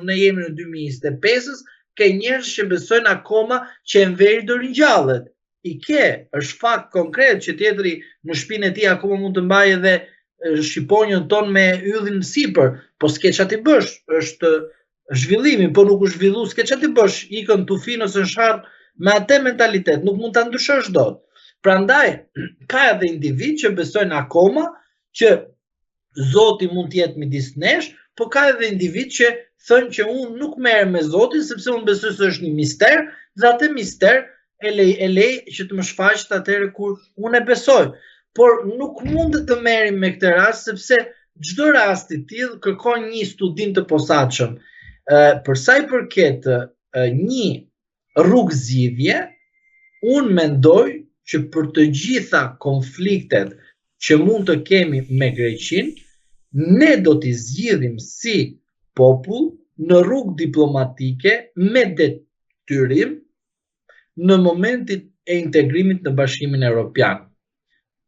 ne jemi në 2025-ës, ke njerëz që besojnë akoma që Enveri do ringjallet. Është fakt konkret që tjetri në shtëpinë e tij akoma mund të mbajë edhe shqiponjën ton me yllin sipër, po s'ke ç'a ti bësh, është zhvillimi, po nuk u zhvillu, s'ke ç'a ti bësh, ikën tufin ose në sharr me atë mentalitet, nuk mund ta ndryshosh dot. Prandaj ka edhe individ që besojnë akoma që Zoti mund të jetë midis nesh, po ka edhe individ që thënë që unë nuk merrem me Zotin sepse unë besoj se është një mister, dhe atë mister e lej që të më shfaqet atëherë kur unë e besoj. Por nuk mund të merrim me këtë rast sepse çdo rast i tillë kërkon një studim të posaçëm. Për sa i përket një rrugë zgjidhje, unë mendoj që për të gjitha konfliktet që mund të kemi me Greqinë, ne do t'i zgjidhim si popull në rrugë diplomatike me detyrim në momentin e integrimit në Bashkimin Evropian.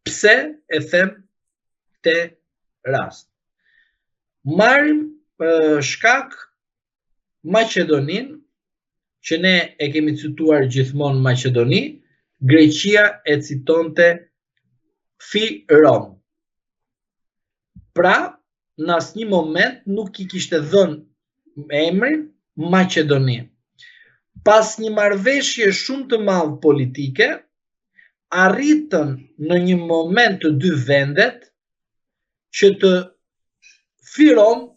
Pse e them këtë rast? Marrim shkak Maqedoninë, që ne e kemi cituar gjithmonë Maqedoni, Greqia e citonte Fyrom. Pra, në asnjë moment nuk i kishte dhënë emrin Maqedoni. Pas një marrëveshje shumë të madhe politike, arritën në një moment të dy vendet që të Fyrom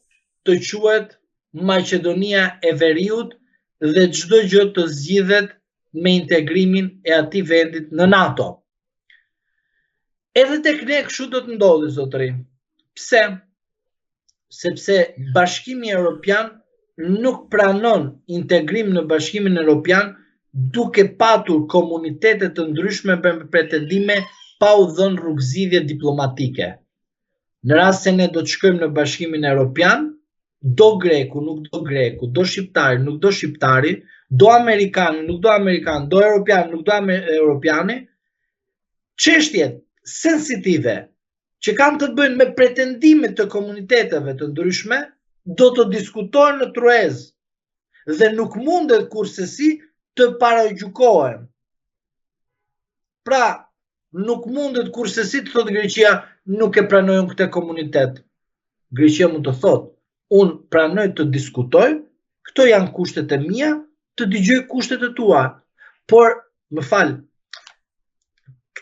të quhet Maqedonia e Veriut dhe çdo gjë të zgjidhet me integrimin e atij vendit në NATO. Edhe tek ne kështu do të ndodhi, zotëri. Pse? Sepse Bashkimi Evropian nuk pranon integrim në Bashkimin Evropian duke patur komunitete të ndryshme me pretendime pa u dhënë rrugëzidhje diplomatike. Në rast se ne do të shkojmë në Bashkimin Evropian, do greku, nuk do greku, do shqiptari, nuk do shqiptari, do amerikani, nuk do amerikan, do europian, nuk do europiani, çështjet sensitive që kanë të bëjnë me pretendimet të komuniteteve të ndryshme, do të diskutohen në truez dhe nuk mundet kurrësi të paragjykohen. Pra, nuk mundet kurrësi të thotë Greqia nuk e pranojnë këtë komunitet. Greqia mund të thotë, unë pranoj të diskutoj, këto janë kushtet e mia, të dëgjoj kushtet e tua. Por, më fal,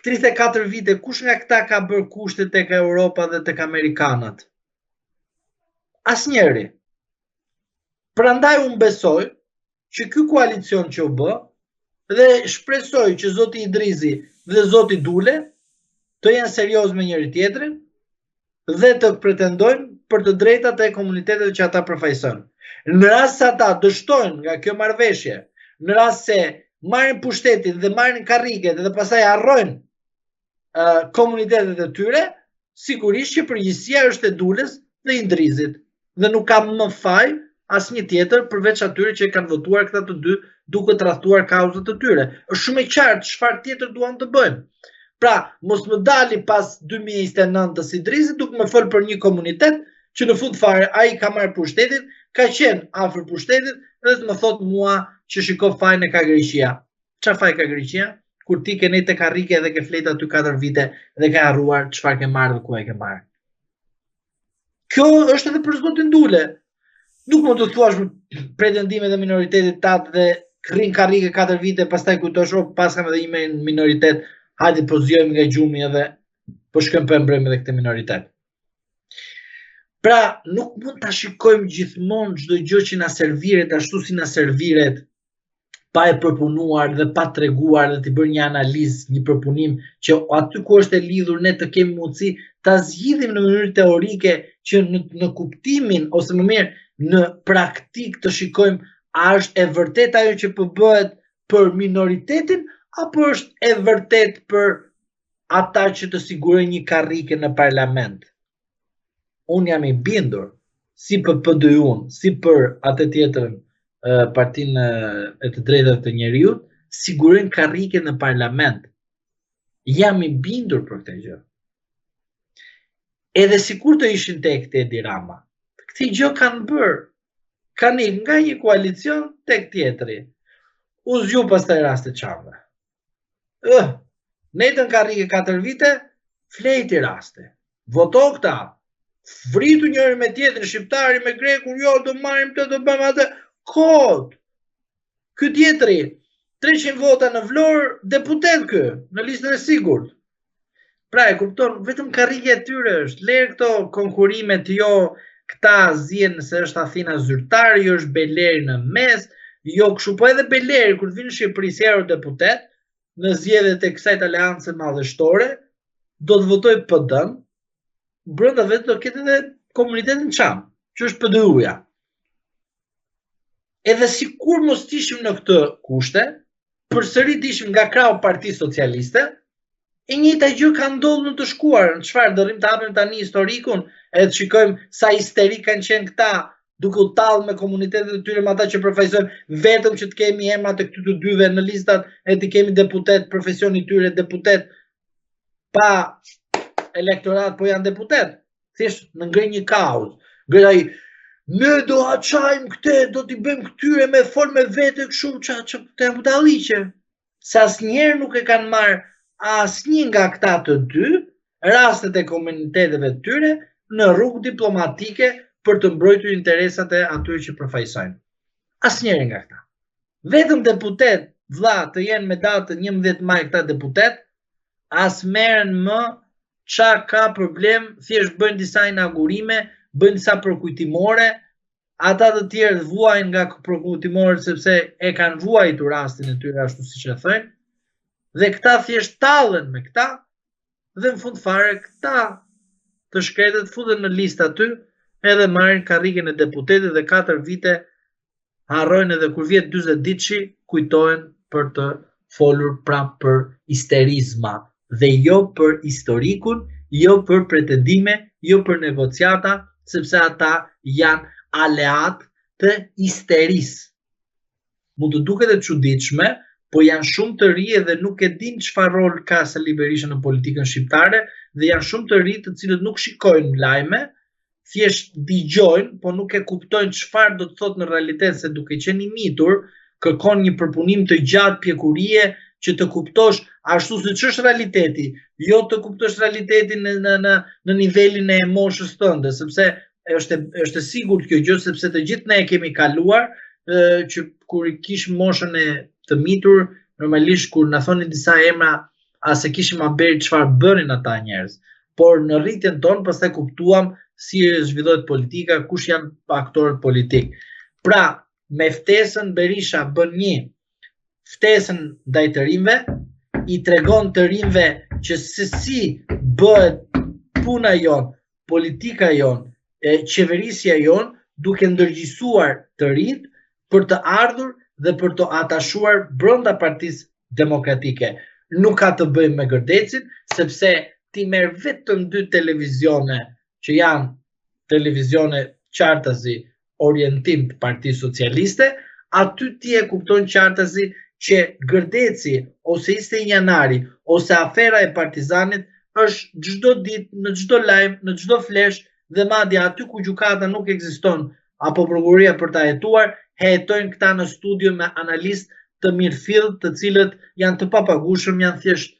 34 vite, kush nga këta ka bërë kushtet tek Europa dhe tek amerikanët? Asnjëri. Prandaj unë besoj që ky koalicion që u bë dhe shpresoj që zoti Idrizi dhe zoti Dule të jenë serioz me njëri tjetrin dhe të pretendojnë për të drejtat e komuniteteve që ata përfaqësojnë. Në rast se ata dështojnë nga kjo marrëveshje, në rast se marrin pushtetin dhe marrin karriget dhe pastaj harrojnë komunitetet e tyre, sigurisht që përgjegjësia është e Dules dhe Idrizit dhe nuk ka më faj asnjë tjetër përveç atyre që kanë votuar këta të dy duke trahtuar kauzat e tyre. Është shumë e qartë çfarë tjetër duan të bëjnë. Pra, mos më dali pas 2029-s Idrizit duke më fol për një komunitet që në fund fare ai ka marrë pushtetin, ka qenë afër pushtetit dhe të më thot mua që shiko fajin e ka Greqia. Çfarë faj ka Greqia? Kur ti ke nejtë të karrike dhe ke flet aty 4 vite dhe ke harruar çfarë ke marrë dhe ku e ke marrë. Kjo është edhe për zotin Dule. Nuk mund të thuash pretendime dhe minoritetit tatë dhe rrin karrike 4 vite, pastaj kujtosh, pas kam edhe një minoritet, hajde po zgjojmë nga gjumi edhe po shkojmë po e mbrojmë edhe këtë minoritet. Pra, nuk mund ta shikojmë gjithmonë çdo gjë që na serviret ashtu si na serviret, pa e përpunuar dhe pa treguar dhe të bërë një analizë, një përpunim që aty ku është e lidhur ne të kemi mundësi ta zgjidhim në mënyrë teorike që në kuptimin ose më mirë në praktik të shikojmë a është e vërtet ajo që po bëhet për minoritetin apo është e vërtet për ata që të sigurojnë një karrike në parlament. Unë jam i bindur si për PD-un, si për atë tjetrën Partinë e të drejtave të njeriut, sigurojnë karrike në parlament. Jam i bindur për këtë gjë. Edhe sikur të ishin tek Edi Rama, këtë gjë kanë bërë. kanë ikë nga një koalicion tek tjetri. U zgju pastaj raste çamve. Netën Karrike 4 vite, flejti raste. Voto këta. Vritu njëri me tjetrin, shqiptari me grekun, jo, do marrim të bëjmë atë. Kod. Ky tjetri, 300 vota në Vlorë, deputet kë, në listën e sigurt. Pra e kupton, vetëm Karrike e tyre është, lerë këto konkurimet jo, këta zien se është Athina zyrtari, jo është Beleri në mes, jo kështu, po edhe Beleri, kur të vinë në Shqipëri si eurodeputet, në zgjedhjet e kësaj aleance madhështore, do të votoj PD-n, brenda vetë do ketë edhe komunitetin çam, që është PDU-ja. Edhe sikur mos ishim në këtë kushte, përsërit ishim nga krau Partisë Socialiste, e njëjta gjë ka ndodhur në të shkuarën. Çfarë do rrim të hapim tani historikun, e të shikojmë sa histerik kanë qenë këta, duke u tallë me komunitetet e tyre, me ata që përfaqësojnë vetëm që të kemi emrat e këtyre të dyve në listat, e të kemi deputet, profesioni i tyre deputet, pa elektorat, po janë deputet. Thjesht në ngrej një kaos. Ngrej ne do haçajmë këte, do t'i bëjmë këtyre me forme vete kështu, që të budalliqe. Se asnjëherë nuk e kanë marrë asnjë nga këta të dy rastet e komuniteteve të tyre në rrugë diplomatike për të mbrojtur interesat e atyre që përfaqësojnë. Asnjëri nga këta. Vetëm deputet, vlla, të jenë me datën 11 maj këta deputet, as merren më qa ka problem, thjesht bëjnë disa inaugurime, bëjnë disa përkujtimore, ata të tjerë vuajnë nga përkujtimore sepse e kanë vuajtur rastin e tyre ashtu siç e thënë, dhe këta thjesht tallen me këta, dhe në fund fare këta të shkretet futen në listë aty, edhe marrin karriken e deputetit dhe 4 vite harrojnë, edhe kur vjet 40 ditëshi kujtohen për të folur prapë për histerizma, dhe jo për historikun, jo për pretendime, jo për negociata, sepse ata janë aleat të histerisë. Mund të duket e çuditshme, po janë shumë të ri dhe nuk e din çfarë rol ka Sali Berisha në politikën shqiptare, dhe janë shumë të ri të cilët nuk shikojnë lajme, thjesht dëgjojnë, po nuk e kuptojnë çfarë do të thotë në realitet, se duke qenë i mitur, kërkon një përpunim të gjatë pjekurie që të kuptosh ashtu siç është realiteti, jo të kuptosh realitetin në nivelin e emoshës tënde, sepse është e sigurt kjo gjë, sepse të gjithë ne e kemi kaluar, që kur kishim moshën e të mitur, normalisht kur na thonin disa emra, as e kishim haberi çfarë bënin ata njerëz. Por në rritjen tonë pastaj kuptuam si zhvillohet politika, kush janë aktorët politik. Pra, me ftesën Berisha bën një ftesën ndaj të rinjve, i tregon të rinjve që se si bëhet puna jon, politika jon, qeverisja jon, duke ndërgjegjësuar të rinjt për të ardhur dhe për të atashuar brenda Partisë Demokratike. Nuk ka të bëjë me gërdecin, sepse ti merr vetëm 2 televizione që janë televizione qartazi orientim të Partisë Socialiste, aty ti e kupton qartazi që gërdeci ose 21 janari ose afera e Partizanit është çdo ditë, në çdo lajm, në çdo flesh, dhe madje aty ku gjykata nuk ekziston apo prokuroria për ta hetuar, hetojnë këta në studio me analistë të mirëfill, të cilët janë të papagushëm, janë thjesht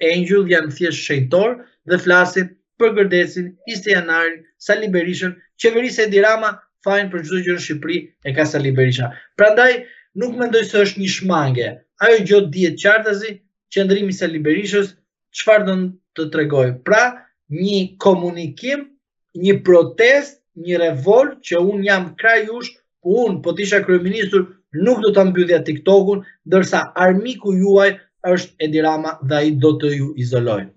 angel, janë thjesht shenjtor dhe flasin për gërdecin, 20 janarin, Sali Berishën, qeverisja e Edi Rama, fajin për çdo gjë në Shqipëri e ka Sali Berisha. Prandaj nuk mendoj se është një shmange. Ajo gjë dihet qartazi, qëndrimi i Sali Berishës, çfarë do të tregoj. Pra, një komunikim, një protest, një revolt që un jam kraj jush, unë po t'isha kryeministër nuk do ta mbyllja TikTokun, ndërsa armiku juaj është Edi Rama dhe ai do të ju izolojë.